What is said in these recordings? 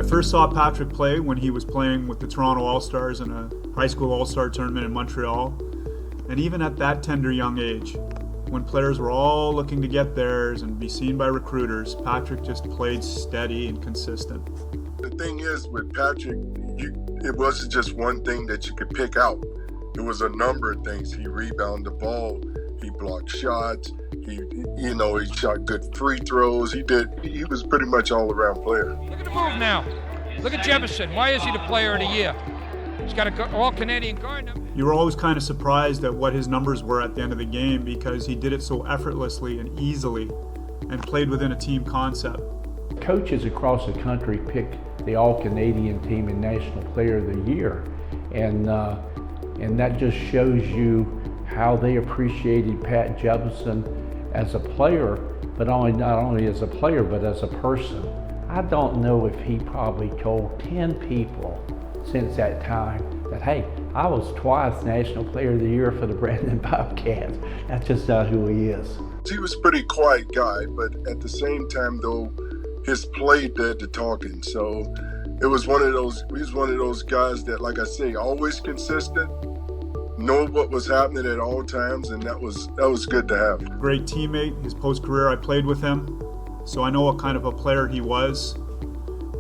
first saw Patrick play when he was playing with the Toronto All-Stars in a high school All-Star tournament in Montreal. And even at that tender young age, when players were all looking to get theirs and be seen by recruiters, Patrick just played steady and consistent. The thing is with Patrick, it wasn't just one thing that you could pick out. It was a number of things. He rebounded the ball, he blocked shots, he shot good free throws. He was pretty much all-around player. Look at the move now. Look at Jebbison. Why is he the player of the year? He's got an All-Canadian guard. You were always kind of surprised at what his numbers were at the end of the game because he did it so effortlessly and easily and played within a team concept. Coaches across the country picked the All-Canadian team and National Player of the Year, and that just shows you how they appreciated Pat Jebbison as a player, but not only as a player, but as a person. I don't know if he probably told 10 people since that time that, hey, I was twice National Player of the Year for the Brandon Bobcats. That's just not who he is. He was a pretty quiet guy, but at the same time, though, his play did the talking. So he was one of those guys that, like I say, always consistent, know what was happening at all times, and that was good to have. Great teammate. His post-career, I played with him, so I know what kind of a player he was.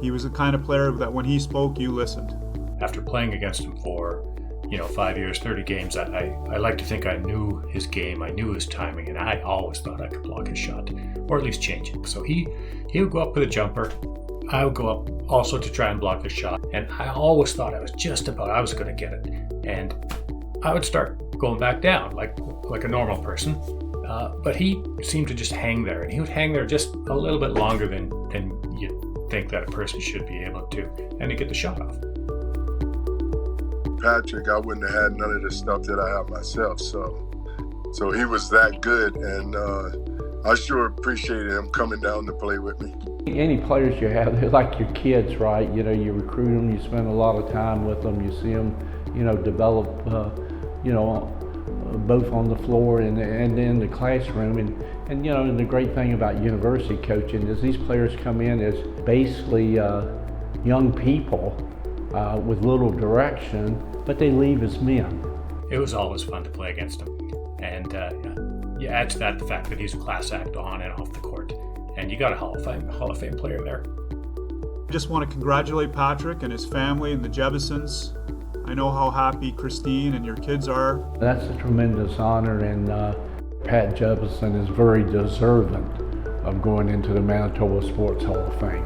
He was the kind of player that when he spoke, you listened. After playing against him for 5 years, 30 games, I like to think I knew his game, I knew his timing, and I always thought I could block his shot, or at least change it. So he would go up with a jumper, I would go up also to try and block the shot, and I always thought I was going to get it. And I would start going back down like a normal person, but he seemed to just hang there, and he would hang there just a little bit longer than you'd think that a person should be able to, and to get the shot off. Patrick, I wouldn't have had none of the stuff that I have myself, so he was that good, and I sure appreciated him coming down to play with me. Any players you have, they're like your kids, right? You recruit them, you spend a lot of time with them, you see them, develop, both on the floor and in the classroom. And the great thing about university coaching is these players come in as basically young people with little direction, but they leave as men. It was always fun to play against him. And you add to that the fact that he's a class act on and off the court. And you got a Hall of Fame player there. I just want to congratulate Patrick and his family and the Jebbisons. I know how happy Christine and your kids are. That's a tremendous honor, and Pat Jebbison is very deserving of going into the Manitoba Sports Hall of Fame.